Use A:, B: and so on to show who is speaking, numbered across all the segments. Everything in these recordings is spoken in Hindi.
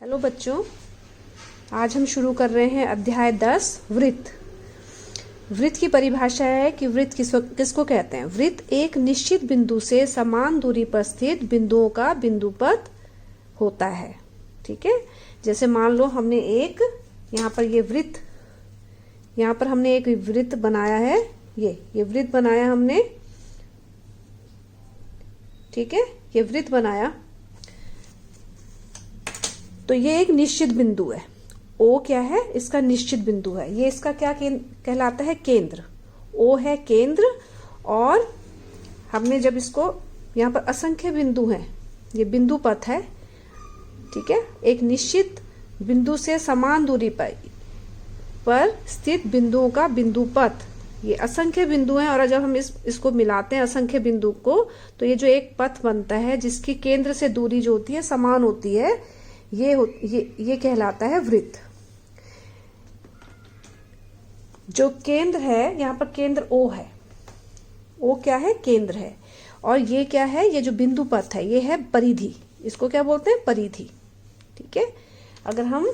A: हेलो बच्चों, आज हम शुरू कर रहे हैं अध्याय 10 वृत्त। वृत्त की परिभाषा है कि वृत्त किसको कहते हैं। वृत्त एक निश्चित बिंदु से समान दूरी पर स्थित बिंदुओं का बिंदुपथ होता है। ठीक है, जैसे मान लो हमने एक यहाँ पर ये वृत्त, यहाँ पर हमने एक वृत्त बनाया है। ये वृत्त बनाया हमने। ठीक है, ये वृत्त बनाया तो ये एक निश्चित बिंदु है। ओ क्या है? इसका निश्चित बिंदु है। ये इसका क्या कहलाता है? केंद्र। ओ है केंद्र। और हमने जब इसको यहाँ पर असंख्य बिंदु हैं, ये बिंदु पथ है। ठीक है, एक निश्चित बिंदु से समान दूरी पर स्थित बिंदुओं का बिंदु पथ, ये असंख्य बिंदु हैं। और जब हम इसको मिलाते हैं असंख्य बिंदु को, तो ये जो एक पथ बनता है जिसकी केंद्र से दूरी जो होती है समान होती है, ये कहलाता है वृत्त। जो केंद्र है, यहाँ पर केंद्र ओ है। ओ क्या है? केंद्र है। और ये क्या है? ये जो बिंदु पथ है ये है परिधि। इसको क्या बोलते हैं? परिधि। ठीक है, अगर हम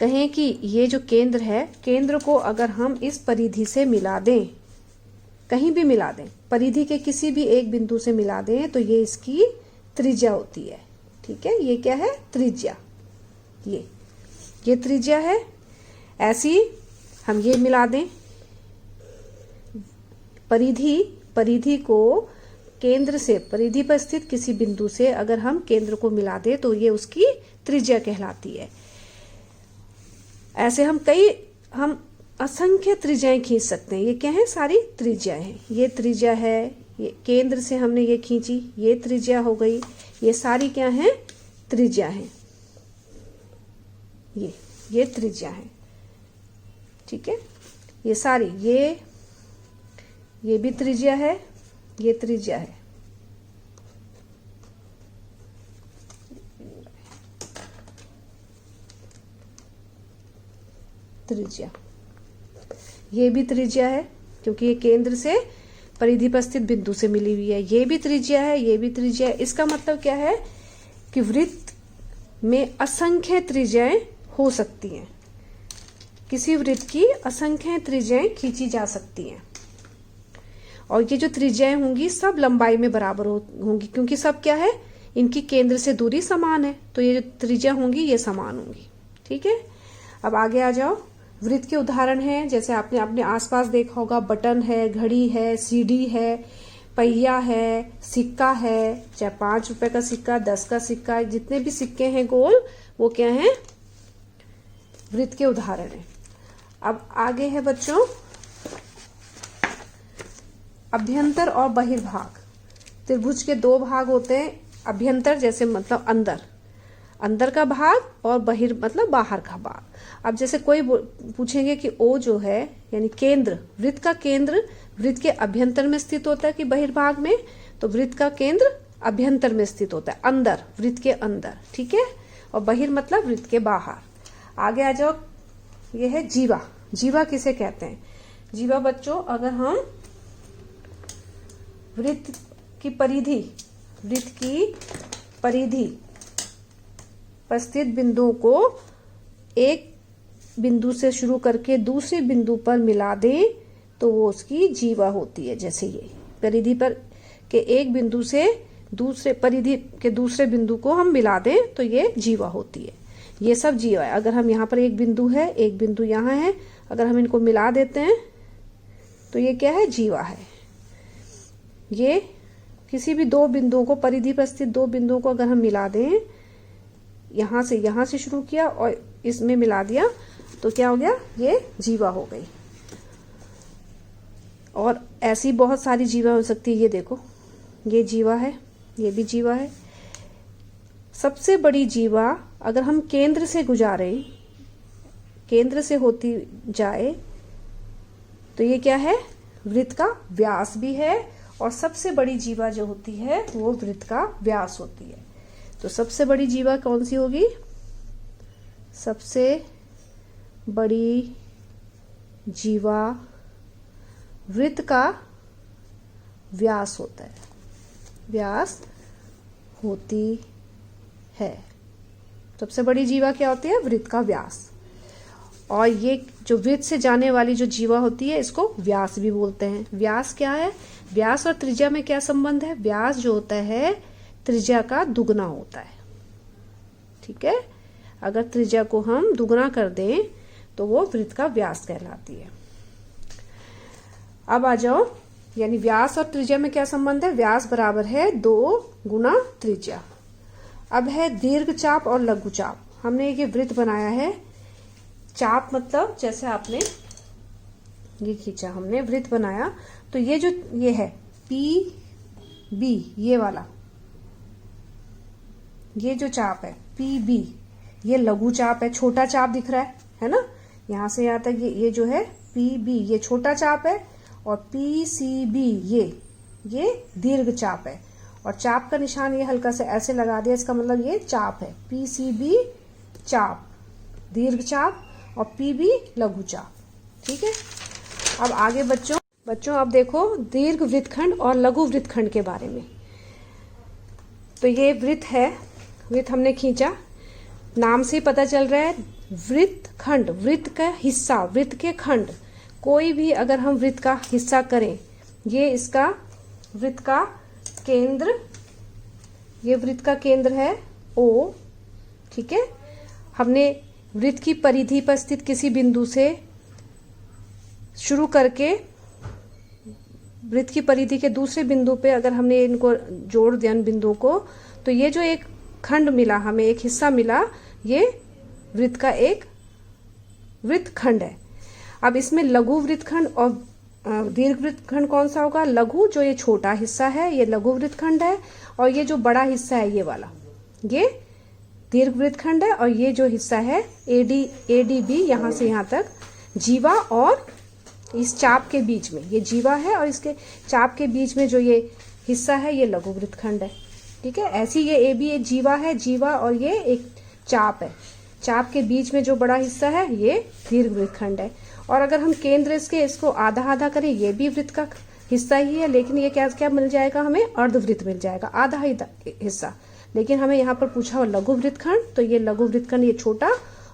A: कहें कि ये जो केंद्र है, केंद्र को अगर हम इस परिधि से मिला दें, कहीं भी मिला दें, परिधि के किसी भी एक बिंदु से मिला दें, तो ये इसकी त्रिज्या होती है। ठीक है, ये क्या है? त्रिज्या। ये त्रिज्या है। ऐसी हम ये मिला दें, परिधि को केंद्र से, परिधि पर स्थित किसी बिंदु से अगर हम केंद्र को मिला दें तो ये उसकी त्रिज्या कहलाती है। ऐसे हम असंख्य त्रिज्याएं खींच सकते हैं। ये क्या है? सारी त्रिज्याएं हैं। ये त्रिज्या है, ये केंद्र से हमने ये खींची, ये त्रिज्या हो गई। ये सारी क्या है? त्रिज्या है। ये त्रिज्या है। ठीक है, ये सारी, ये भी त्रिज्या है, ये त्रिज्या है। त्रिज्या, ये भी त्रिज्या है क्योंकि ये केंद्र से परिधि पर स्थित बिंदु से मिली हुई है। ये भी त्रिज्या है, ये भी त्रिज्या है। इसका मतलब क्या है कि वृत्त में असंख्य त्रिज्याएं हो सकती हैं। किसी वृत्त की असंख्य त्रिज्याएं खींची जा सकती हैं। और ये जो त्रिज्याएं होंगी सब लंबाई में बराबर होंगी, क्योंकि सब क्या है? इनकी केंद्र से दूरी समान है, तो ये जो त्रिज्या होंगी ये समान होंगी। ठीक है, अब आगे आ जाओ। वृत्त के उदाहरण हैं, जैसे आपने अपने आसपास देखा होगा, बटन है, घड़ी है, सीढ़ी है, पहिया है, सिक्का है, चाहे 5 रुपए का सिक्का, 10 का सिक्का, जितने भी सिक्के हैं गोल, वो क्या हैं? वृत्त के उदाहरण हैं। अब आगे है बच्चों अभ्यंतर और बहिर्भाग। त्रिभुज के 2 भाग होते हैं। अभ्यंतर जैसे मतलब अंदर का भाग, और बहिर मतलब बाहर का भाग। अब जैसे कोई पूछेंगे कि ओ जो है यानी केंद्र, वृत्त का केंद्र वृत्त के अभ्यंतर में स्थित होता है कि बहिर्भाग में, तो वृत्त का केंद्र अभ्यंतर में स्थित होता है, अंदर, वृत्त के अंदर। ठीक है, और बहिर मतलब वृत्त के बाहर। आगे आ जाओ, यह है जीवा। जीवा किसे कहते हैं? जीवा बच्चों, अगर हम वृत्त की परिधि पर स्थित बिंदुओं को एक बिंदु से शुरू करके दूसरे बिंदु पर मिला दें तो वो उसकी जीवा होती है। जैसे ये परिधि पर के एक बिंदु से परिधि के दूसरे बिंदु को हम मिला दें तो ये जीवा होती है। ये सब जीवा है। अगर हम यहाँ पर एक बिंदु है, एक बिंदु यहाँ है, अगर हम इनको मिला देते हैं तो ये क्या है? जीवा है। ये किसी भी 2 बिंदुओं को, परिधि पर स्थित 2 बिंदुओं को अगर हम मिला दें, यहाँ से शुरू किया और इसमें मिला दिया, तो क्या हो गया? ये जीवा हो गई। और ऐसी बहुत सारी जीवा हो सकती है। ये देखो, ये जीवा है, ये भी जीवा है। सबसे बड़ी जीवा अगर हम केंद्र से गुजारे, केंद्र से होती जाए, तो ये क्या है? वृत्त का व्यास भी है। और सबसे बड़ी जीवा जो होती है वो वृत्त का व्यास होती है। तो सबसे बड़ी जीवा कौन सी होगी? सबसे बड़ी जीवा वृत्त का व्यास होता है, व्यास होती है। सबसे बड़ी जीवा क्या होती है? वृत्त का व्यास। और ये जो वृत्त से जाने वाली जो जीवा होती है इसको व्यास भी बोलते हैं। व्यास क्या है? व्यास और त्रिज्या में क्या संबंध है? व्यास जो होता है त्रिज्या का दुगना होता है। ठीक है, अगर त्रिज्या को हम दुगना कर दें तो वो वृत्त का व्यास कहलाती है। अब आ जाओ, यानी व्यास और त्रिज्या में क्या संबंध है? व्यास बराबर है 2 गुना त्रिज्या। अब है दीर्घ चाप और लघु चाप। हमने ये वृत्त बनाया है। चाप मतलब जैसे आपने ये खींचा, हमने वृत्त बनाया, तो ये जो ये है पी बी, ये वाला, ये जो चाप है पी बी, ये लघु चाप है, छोटा चाप दिख रहा है ना, यहां से यहां तक ये जो है पी बी, ये छोटा चाप है, और पी सी बी ये दीर्घ चाप है। और चाप का निशान ये हल्का से ऐसे लगा दिया, इसका मतलब ये चाप है। पी सी बी चाप, दीर्घ चाप, और पी बी लघु चाप। ठीक है, अब आगे बच्चों अब देखो दीर्घ वृत्तखंड और लघु वृत्तखंड के बारे में। तो ये वृत्त है, वृत्त हमने खींचा, नाम से पता चल रहा है वृत्तखंड, वृत्त का हिस्सा, वृत्त के खंड। कोई भी अगर हम वृत्त का हिस्सा करें, ये इसका वृत्त का केंद्र, ये वृत्त का केंद्र है O। ठीक है, हमने वृत्त की परिधि पर स्थित किसी बिंदु से शुरू करके वृत्त की परिधि के दूसरे बिंदु पे अगर हमने इनको जोड़ दिया इन बिंदुओं को, तो ये जो एक खंड मिला, हमें एक हिस्सा मिला, ये वृत्त का एक वृत्तखंड है। अब इसमें लघु वृत्तखंड और दीर्घ वृत्तखंड कौन सा होगा? लघु, जो ये छोटा हिस्सा है ये लघु वृत्तखंड है, और ये जो बड़ा हिस्सा है ये वाला, ये दीर्घ वृत्तखंड है। और ये जो हिस्सा है ADB, यहाँ से यहाँ तक जीवा और इस चाप के बीच में, ये जीवा है और इसके चाप के बीच में जो ये हिस्सा है ये लघु वृत्तखंड है। ठीक है, ऐसी ये AB एक जीवा है, जीवा, और ये एक चाप है, चाप के बीच में जो बड़ा हिस्सा है ये दीर्घ वृत्तखंड है। और अगर हम केंद्र इसको आधा आधा करें, ये भी वृत्त का हिस्सा ही है, लेकिन ये क्या मिल जाएगा हमें? अर्धवृत्त मिल जाएगा, आधा ही हिस्सा। लेकिन हमें यहाँ पर पूछा हो लघु वृत्तखंड, तो ये लघु वृत्तखंड ये छोटा,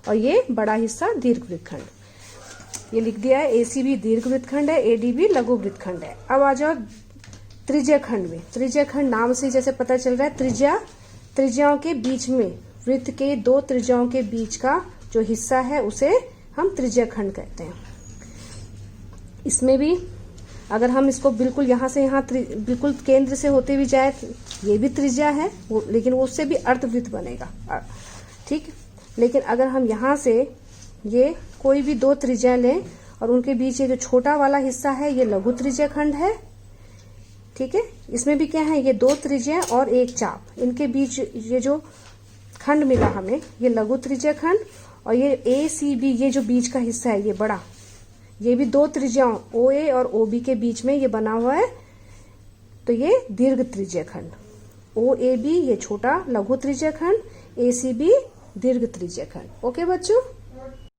A: और ये बड़ा हिस्सा दीर्घ वृत्तखंड। ये लिख दिया है ACB दीर्घ वृत्तखंड है, ADB लघु वृत्तखंड है। अब आ जाओ त्रिज्या खंड में। त्रिज्या खंड नाम से जैसे पता चल रहा है त्रिज्याओं के बीच में, वृत्त के 2 त्रिज्याओं के बीच का जो हिस्सा है उसे हम त्रिज्या खंड कहते हैं। इसमें भी अगर हम इसको बिल्कुल यहाँ से यहाँ बिल्कुल केंद्र से होते हुए जाए, ये भी त्रिज्या है वो, लेकिन वो उससे भी अर्धवृत्त बनेगा। ठीक, लेकिन अगर हम यहाँ से ये कोई भी 2 त्रिज्या लें और उनके बीच ये जो छोटा वाला हिस्सा है ये लघु त्रिज्या खंड है। ठीक है, इसमें भी क्या है? ये 2 त्रिज्या और एक चाप, इनके बीच ये जो खंड मिला हमें ये लघु त्रिज्या खंड। और ये ACB, ये जो बीच का हिस्सा है ये बड़ा, ये भी 2 त्रिज्याओं OA और OB के बीच में ये बना हुआ है, तो ये दीर्घ त्रिज्या खंड। OAB ये छोटा लघु त्रिज्या खंड, ACB दीर्घ त्रिज्या खंड। ओके बच्चों।